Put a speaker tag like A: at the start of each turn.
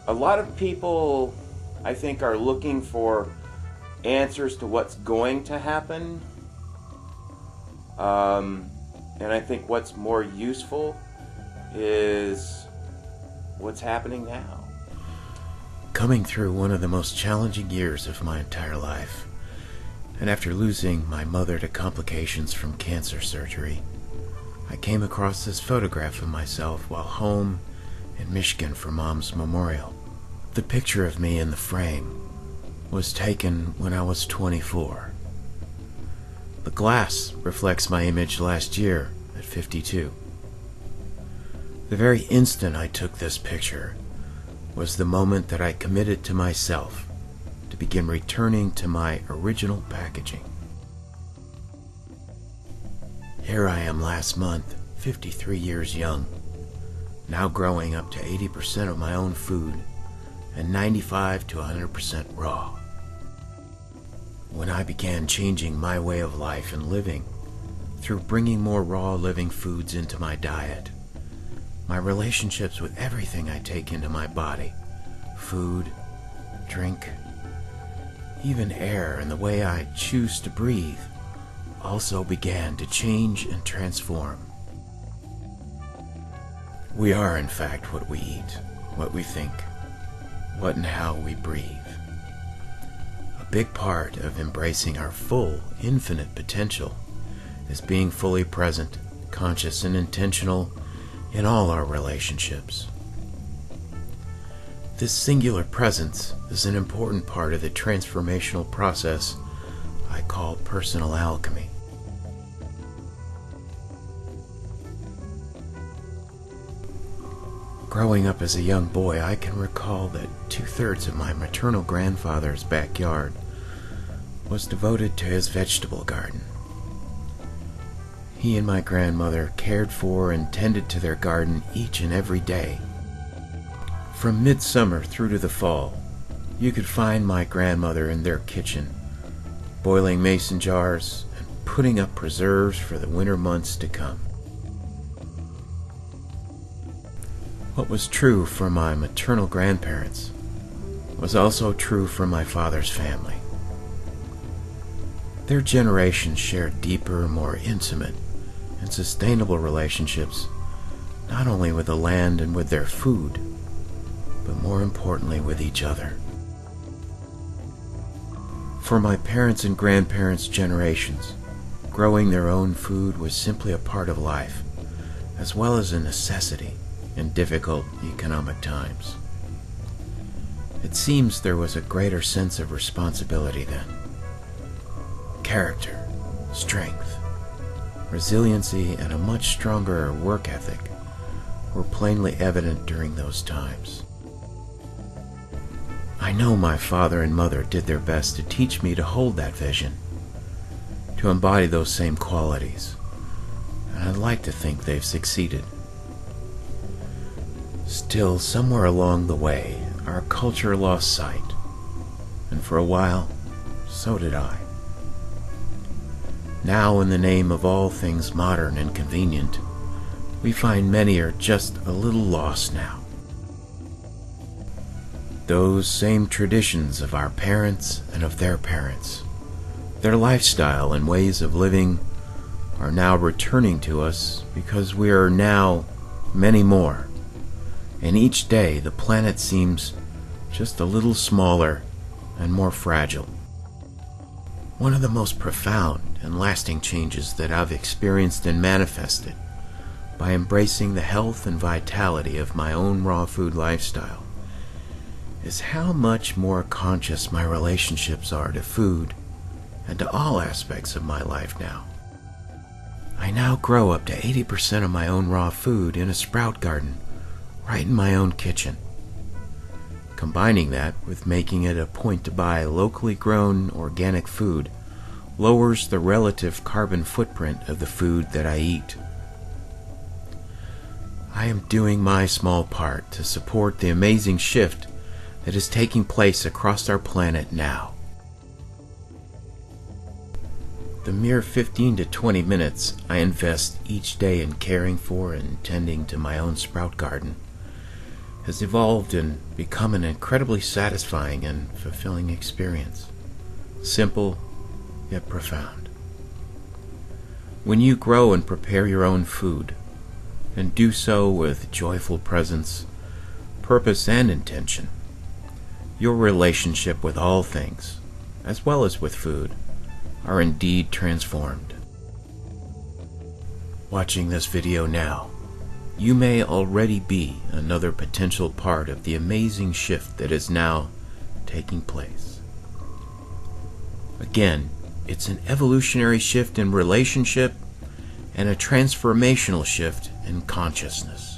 A: A lot of people, I think, are looking for answers to what's going to happen. And I think what's more useful is what's happening now.
B: Coming through one of the most challenging years of my entire life, and after losing my mother to complications from cancer surgery, I came across this photograph of myself while home in Michigan for Mom's memorial. The picture of me in the frame was taken when I was 24. The glass reflects my image last year at 52. The very instant I took this picture was the moment that I committed to myself to begin returning to my original packaging. Here I am last month, 53 years young, now growing up to 80% of my own food and 95 to 100% raw. When I began changing my way of life and living through bringing more raw living foods into my diet, my relationships with everything I take into my body, food, drink, even air and the way I choose to breathe, also began to change and transform. We are, in fact, what we eat, what we think, what and how we breathe. A big part of embracing our full, infinite potential is being fully present, conscious, and intentional in all our relationships. This singular presence is an important part of the transformational process I call personal alchemy. Growing up as a young boy, I can recall that 2/3 of my maternal grandfather's backyard was devoted to his vegetable garden. He and my grandmother cared for and tended to their garden each and every day. From midsummer through to the fall, you could find my grandmother in their kitchen, boiling mason jars and putting up preserves for the winter months to come. What was true for my maternal grandparents was also true for my father's family. Their generation shared deeper, more intimate, and sustainable relationships, not only with the land and with their food, but more importantly with each other. For my parents' and grandparents' generations, growing their own food was simply a part of life, as well as a necessity in difficult economic times. It seems there was a greater sense of responsibility then. Character, strength, resiliency, and a much stronger work ethic were plainly evident during those times. I know my father and mother did their best to teach me to hold that vision, to embody those same qualities, and I'd like to think they've succeeded. Still, somewhere along the way, our culture lost sight, and for a while, so did I. Now, in the name of all things modern and convenient, we find many are just a little lost now. Those same traditions of our parents and of their parents, their lifestyle and ways of living, are now returning to us because we are now many more. And each day the planet seems just a little smaller and more fragile. One of the most profound and lasting changes that I've experienced and manifested by embracing the health and vitality of my own raw food lifestyle is how much more conscious my relationships are to food and to all aspects of my life now. I now grow up to 80% of my own raw food in a sprout garden right in my own kitchen. Combining that with making it a point to buy locally grown organic food lowers the relative carbon footprint of the food that I eat. I am doing my small part to support the amazing shift that is taking place across our planet now. The mere 15 to 20 minutes I invest each day in caring for and tending to my own sprout garden has evolved and become an incredibly satisfying and fulfilling experience. Simple, yet profound. When you grow and prepare your own food, and do so with joyful presence, purpose, and intention, your relationship with all things, as well as with food, are indeed transformed. Watching this video now, you may already be another potential part of the amazing shift that is now taking place. Again, it's an evolutionary shift in relationship and a transformational shift in consciousness.